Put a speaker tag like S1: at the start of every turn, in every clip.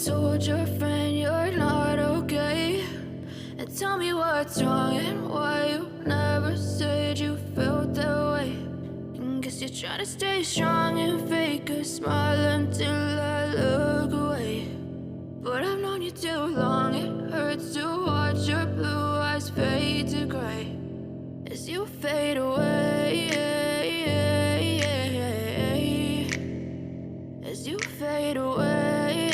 S1: told your friend you're not okay? And tell me what's wrong and why you never said you felt that way. And guess you're trying to stay strong and fake a smile until I look away. But I've known you too long, it hurts to watch your blue eyes fade to gray as you fade away, as you fade away.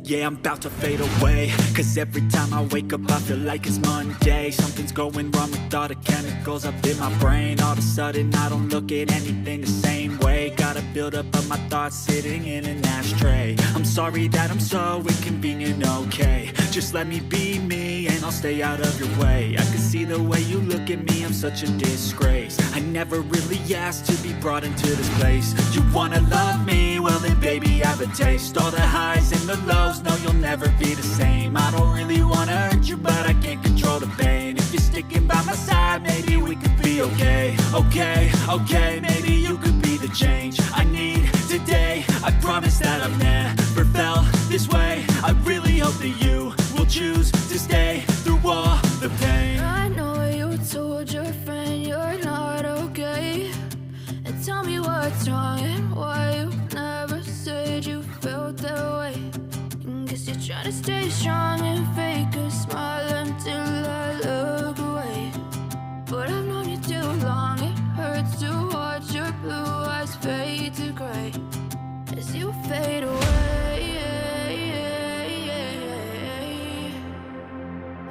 S2: Yeah, I'm about to fade away, cause every time I wake up I feel like it's Monday. Something's going wrong with all the chemicals up in my brain. All of a sudden I don't look at anything the same way. Gotta build up of my thoughts sitting in an ashtray. I'm sorry that I'm so inconvenient, okay? Just let me be me and I'll stay out of your way. I can see the way you look at me, I'm such a disgrace. I never really asked to be brought into this place. You wanna love me? Well then baby I have a taste. All the highs and the lows, no you'll never be the same. I don't really wanna hurt you but I can't control the pain. If you're sticking by my side maybe we could be okay. Okay, maybe you could be the change I need today. I promise that I've never felt this way. I really hope that you will choose to stay through all the pain.
S1: I know you told your friend you're not okay. And tell me what's wrong and why you never said you felt that way. And guess you're trying to stay strong and fake a smile until I look away. But I've known you too long, it hurts to watch your blue eyes fade to gray as you fade away,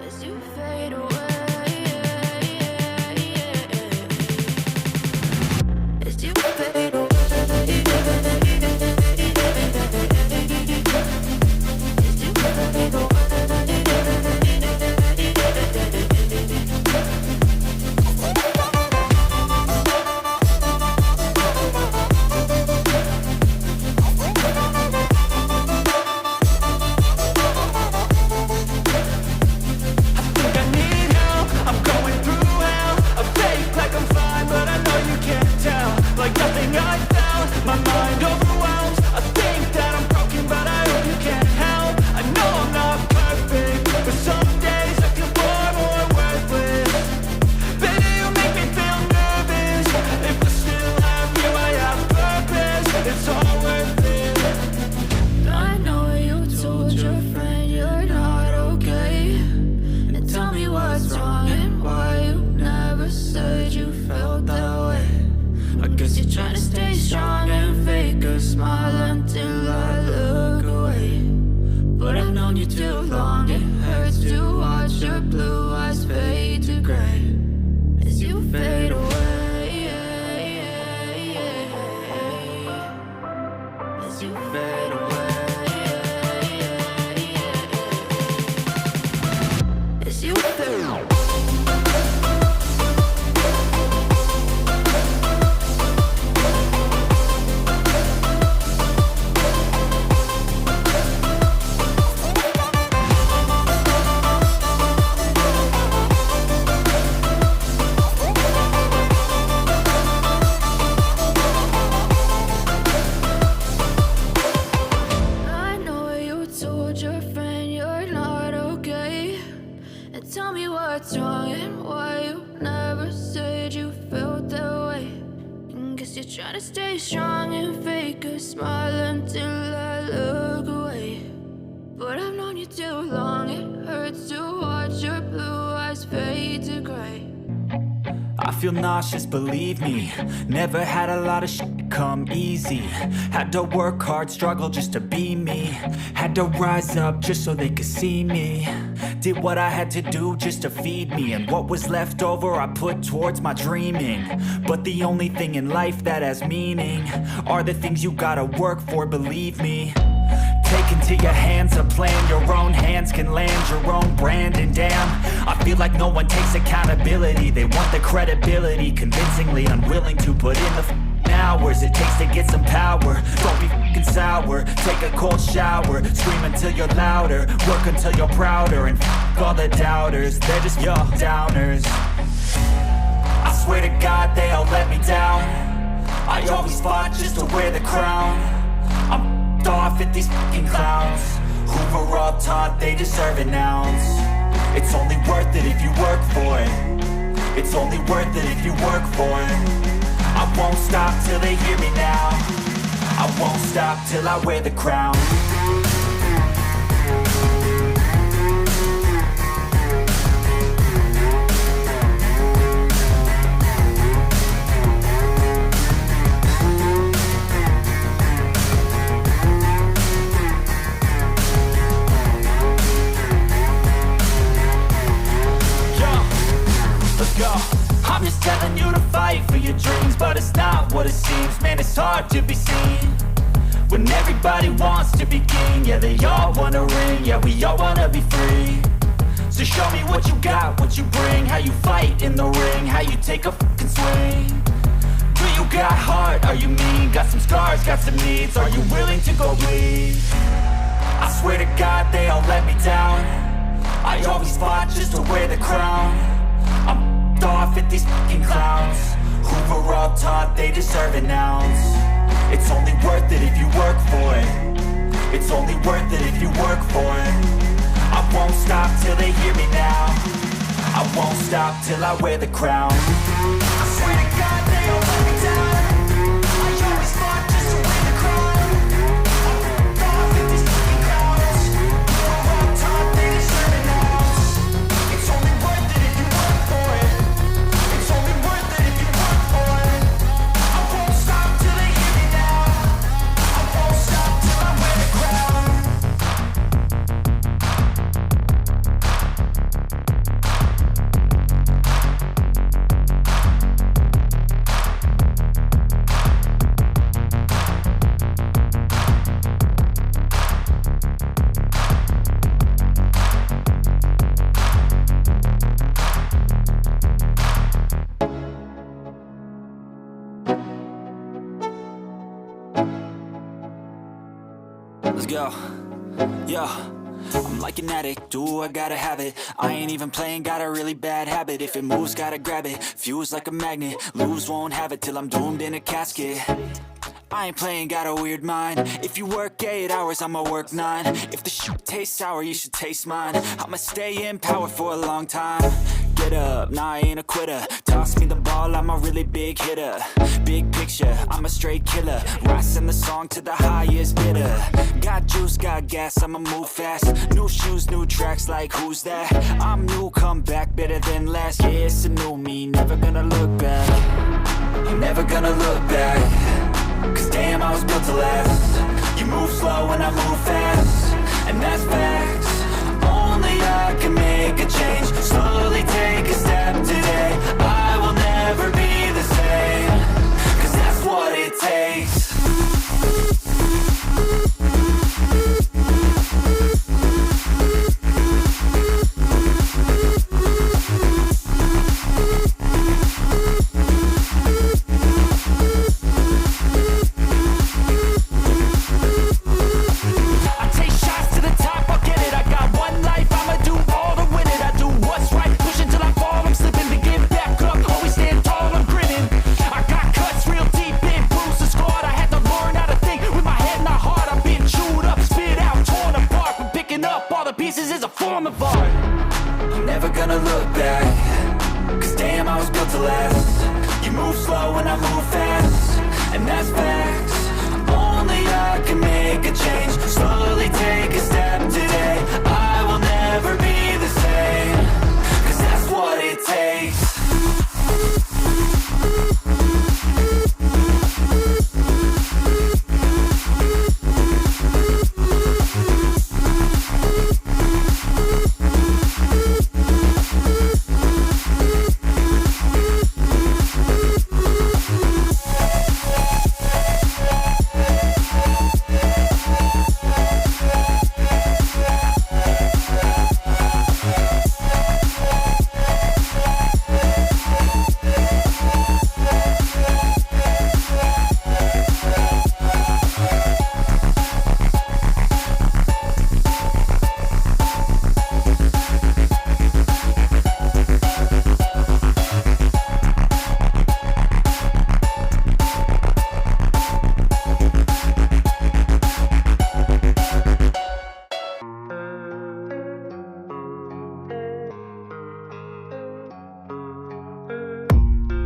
S1: as you fade away, as you fade away.
S2: Nauseous, believe me. Never had a lot of shit come easy. Had to work hard, struggle just to be me. Had to rise up just so they could see me. Did what I had to do just to feed me. And what was left over I put towards my dreaming. But the only thing in life that has meaning are the things you gotta work for, believe me. Take into your hands a plan, your own hands can land your own brand. And damn, I feel like no one takes accountability. They want the credibility, convincingly unwilling to put in the hours it takes to get some power. Don't be f***ing sour, take a cold shower. Scream until you're louder, work until you're prouder. And f*** all the doubters, they're just your downers. I swear to God they all let me down. I always fought just to wear the crown. I'm f***ed off at these fucking clowns who were all taught they deserve an ounce. It's only worth it if you work for it. It's only worth it if you work for it. I won't stop till they hear me now. I won't stop till I wear the crown. I'm just telling you to fight for your dreams, but it's not what it seems. Man, it's hard to be seen when everybody wants to be king. Yeah, they all wanna ring, yeah, we all wanna be free. So show me what you got, what you bring, how you fight in the ring, how you take a fucking swing. Do you got heart, are you mean? Got some scars, got some needs, are you willing to go bleed? I swear to God they all let me down. I always fought just to wear the crown. I'm off at these fucking clowns who were all taught they deserve an ounce. It's only worth it if you work for it. It's only worth it if you work for it. I won't stop till they hear me now. I won't stop till I wear the crown. I swear to God they all let me down. I always fought just to wear the crown. I'm off at these fucking clowns who were all taught they deserve an ounce. It's only worth it if you work for it. Let's go. Yo, I'm like an addict, do I gotta have it. I ain't even playing, got a really bad habit. If it moves, gotta grab it, fuse like a magnet. Lose, won't have it till I'm doomed in a casket. I ain't playing, got a weird mind. If you work 8 hours, I'ma work 9. If the shit tastes sour, you should taste mine. I'ma stay in power for a long time. Get up, nah, I ain't a quitter. Toss me the ball, I'm a really big hitter. Big picture, I'm a straight killer. Rising the song to the highest bidder. Got juice, got gas, I'ma move fast. New shoes, new tracks, like who's that? I'm new, come back, better than last. Yeah, it's a new me, never gonna look back. I'm never gonna look back. Cause damn, I was built to last. You move slow and I move fast, and that's facts. Only I can make a change. Slowly take a step today. I will never be the same. Cause that's what it takes.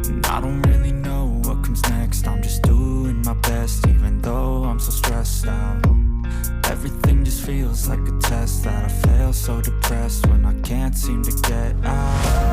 S2: And I don't really know what comes next. I'm just doing my best, even though I'm so stressed out. Everything just feels like a test that I fail, so depressed when I can't seem to get out.